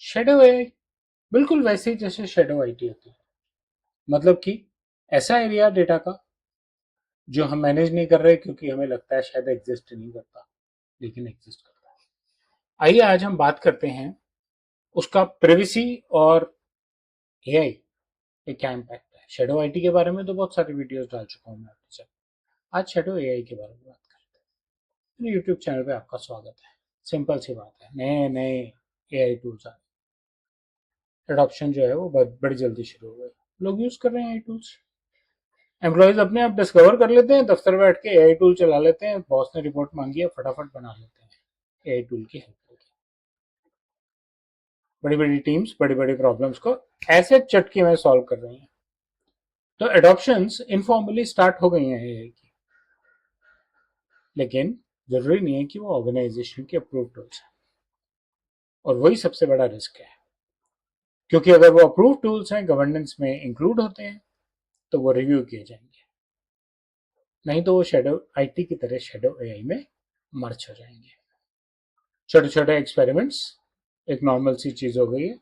Shadow AI बिल्कुल वैसे ही जैसे शेडो आईटी होती है। मतलब कि ऐसा एरिया डेटा का जो हम मैनेज नहीं कर रहे क्योंकि हमें लगता है शायद एग्जिस्ट नहीं करता, लेकिन एग्जिस्ट करता है। आइए आज हम बात करते हैं उसका प्रिवेसी और एआई पे क्या इम्पैक्ट है। शेडो आईटी के बारे में तो बहुत सारी वीडियोस डाल चुका हूँ मैं आपके साथ। आज शेडो एआई के बारे में बात करते हैं। मेरे यूट्यूब चैनल पे आपका स्वागत है। सिंपल सी बात है, नए नए एआई टूल्स आ रहे, एडॉप्शन जो है वो बड़ी जल्दी शुरू हो गई, लोग यूज कर रहे हैं एआई टूल्स। एम्प्लॉयज अपने आप डिस्कवर कर लेते हैं, दफ्तर बैठ के एआई टूल चला लेते हैं, बॉस ने रिपोर्ट मांगी है फटाफट बना लेते हैं एआई टूल की हेल्प करके। बड़ी बड़ी टीम्स बड़ी बड़ी प्रॉब्लम्स को ऐसे चटके में सॉल्व कर रही हैं। तो एडॉप्शंस इनफॉर्मली स्टार्ट हो गई हैं एआई की, लेकिन जरूरी नहीं है कि वो ऑर्गेनाइजेशन के अप्रूव टूल्स हैं। और वही सबसे बड़ा रिस्क है, क्योंकि अगर वो अप्रूव टूल्स हैं, गवर्नेंस में इंक्लूड होते हैं, तो वो रिव्यू किए जाएंगे। नहीं तो वो शेडो आईटी की तरह शेडो एआई में मर्ज हो जाएंगे। छोटे छोटे एक्सपेरिमेंट्स एक नॉर्मल सी चीज हो गई है।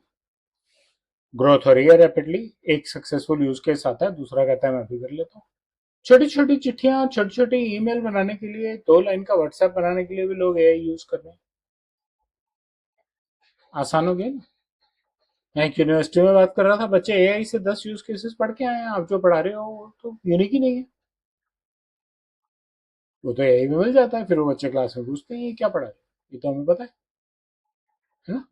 ग्रोथ हो रही है रैपिडली, एक सक्सेसफुल यूज केस आता है, दूसरा कहता है मैं भी कर लेता हूँ। छोटी छोटी चिट्ठियां, छोटी छोटी ईमेल बनाने के लिए, 2 लाइन का व्हाट्सएप बनाने के लिए भी लोग एआई यूज कर रहे हैं। आसान हो गया ना। मैं एक यूनिवर्सिटी में बात कर रहा था, बच्चे एआई से 10 यूज केसेस पढ़ के आए हैं। आप जो पढ़ा रहे हो वो तो यूनिक ही नहीं है, वो तो एआई में मिल जाता है। फिर वो बच्चे क्लास में पूछते हैं ये क्या पढ़ा रहे हो, ये तो हमें पता है ना।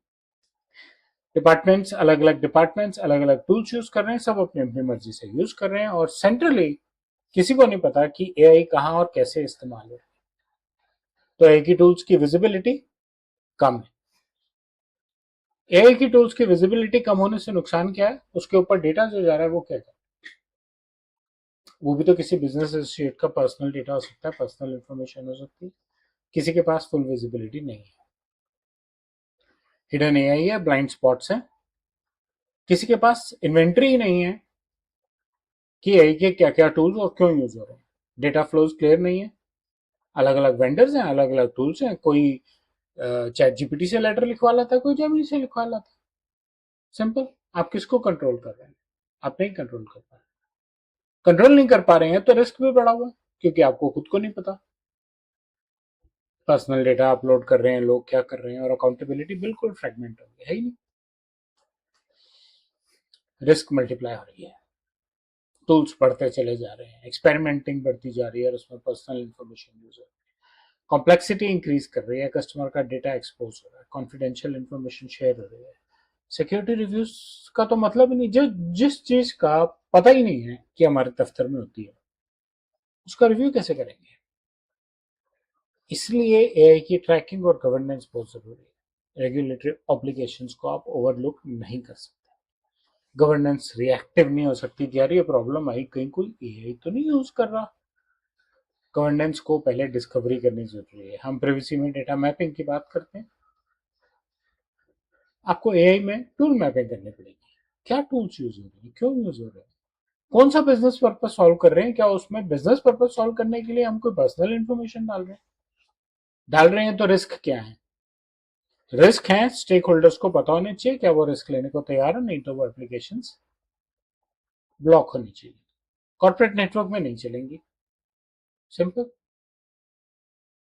डिपार्टमेंट्स अलग अलग, डिपार्टमेंट्स अलग अलग टूल्स यूज कर रहे हैं, सब अपनी अपनी मर्जी से यूज कर रहे हैं, और सेंट्रली किसी को नहीं पता कि एआई कहाँ और कैसे इस्तेमाल हो। तो एआई की टूल्स की विजिबिलिटी कम है। एआई की टूल्स की विजिबिलिटी कम होने से नुकसान क्या है, उसके ऊपर डेटा जो जा रहा है वो क्या है। वो भी तो किसी बिजनेस एसोसिएट का पर्सनल डेटा हो सकता है, पर्सनल इंफॉर्मेशन हो सकती है। किसी के पास फुल विजिबिलिटी नहीं है। हिडन एआई है, ब्लाइंड स्पॉट्स हैं। किसी के पास इन्वेंट्री ही नहीं है कि एआई के क्या क्या टूल्स और क्यों यूज हो रहे हैं। डेटा फ्लोज क्लियर नहीं है। अलग अलग वेंडर्स हैं, अलग अलग टूल्स हैं। कोई चैट जीपीटी से लेटर लिखवा लाता है, कोई जेमिनी से लिखवा लाता है। सिंपल। आप किसको कंट्रोल कर रहे हैं? आप नहीं कंट्रोल कर पा रहे। कंट्रोल नहीं कर पा रहे हैं तो रिस्क भी बढ़ा हुआ है, क्योंकि आपको खुद को नहीं पता पर्सनल डेटा अपलोड कर रहे हैं लोग क्या कर रहे हैं, और अकाउंटेबिलिटी बिल्कुल फ्रेगमेंट हो गई है ही नहीं। रिस्क मल्टीप्लाई हो रही है, टूल्स बढ़ते चले जा रहे हैं, एक्सपेरिमेंटिंग बढ़ती जा रही है, और उसमें पर्सनल इंफॉर्मेशन यूज हो रही है। कॉम्प्लेक्सिटी इंक्रीज कर रही है, कस्टमर का डेटा एक्सपोज हो रहा है, कॉन्फिडेंशियल इंफॉर्मेशन शेयर हो रही है। सिक्योरिटी रिव्यूज का तो मतलब ही नहीं, जो जिस चीज का पता ही नहीं है कि हमारे दफ्तर में होती है, उसका रिव्यू कैसे करेंगे। इसलिए एआई की ट्रैकिंग और गवर्नेंस बहुत जरूरी है। रेगुलेटरी ऑब्लिगेशंस को आप ओवरलुक नहीं कर सकते। गवर्नेंस रिएक्टिव नहीं हो सकती कि यार ये प्रॉब्लम आई, कहीं कोई एआई तो नहीं यूज कर रहा। गवर्नेंस को पहले डिस्कवरी करनी जरूरी है। हम प्रिवेसी में डेटा मैपिंग की बात करते हैं, आपको एआई में टूल मैपिंग करनी पड़ेगी। क्या टूल्स यूज हो रही है, क्यों यूज हो रहे हैं, कौन सा बिजनेस पर्पज सॉल्व कर रहे हैं, क्या उसमें बिजनेस पर्पज सॉल्व करने के लिए हम कोई पर्सनल इंफॉर्मेशन डाल रहे हैं तो रिस्क क्या है। रिस्क है, स्टेक होल्डर्स को पता होने चाहिए, क्या वो रिस्क लेने को तैयार है, नहीं तो वो एप्लीकेशन ब्लॉक होनी चाहिए, कॉर्पोरेट नेटवर्क में नहीं चलेंगी। सिंपल।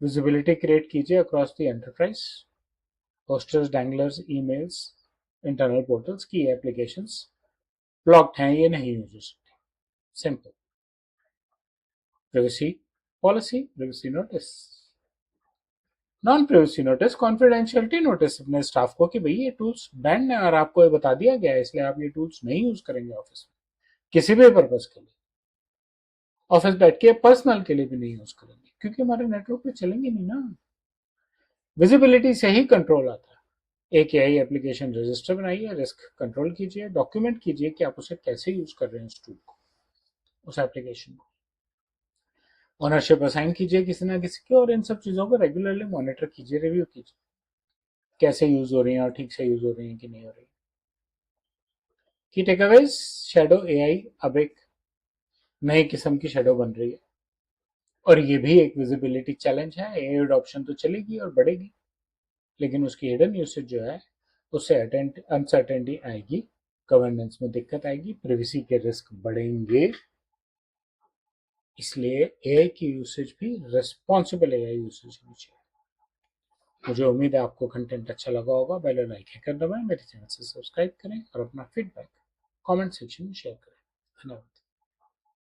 विजिबिलिटी क्रिएट कीजिए across the enterprise, posters, danglers, emails, internal portals की एप्लीकेशंस ब्लॉक्ड हैं, ये नहीं यूज हो सकती। Simple. Privacy policy, privacy notice, non privacy notice, confidentiality notice अपने स्टाफ को कि भाई ये टूल्स बैंड है और आपको ये बता दिया गया है, इसलिए आप ये टूल्स नहीं यूज करेंगे ऑफिस में किसी भी पर्पज के लिए। ऑफिस बैठ के पर्सनल के लिए भी नहीं यूज करेंगे, क्योंकि हमारे नेटवर्क पे चलेंगे नहीं ना। विजिबिलिटी से ही कंट्रोल आता है। एक एआई एप्लीकेशन रजिस्टर बनाइए, रिस्क कंट्रोल कीजिए, डॉक्यूमेंट कीजिए कि आप उसे कैसे यूज कर रहे हैं, उस टूल को, उस एप्लीकेशन को। ओनरशिप असाइन कीजिए किसी ना किसी की, और इन सब चीजों को रेगुलरली मॉनिटर कीजिए, रिव्यू कीजिए, कैसे यूज हो रही हैं और ठीक से यूज हो रही हैं कि नहीं हो रही। की टेकअवेज, शेडो एआई अब एक नई किस्म की शेडो बन रही है, और ये भी एक विजिबिलिटी चैलेंज है। एआई अडॉप्शन तो चलेगी और बढ़ेगी, लेकिन उसकी हिडन यूसेज जो है उससे अनसर्टेनिटी आएगी, गवर्नेंस में दिक्कत आएगी, प्रिवेसी के रिस्क बढ़ेंगे। इसलिए एआई की यूसेज भी रिस्पॉन्सिबल एआई यूसेज होनी चाहिए। मुझे उम्मीद है आपको कंटेंट अच्छा लगा होगा। बेल और लाइक कर दबाएं, मेरे चैनल से सब्सक्राइब करें और अपना फीडबैक कमेंट सेक्शन में शेयर करें। धन्यवाद।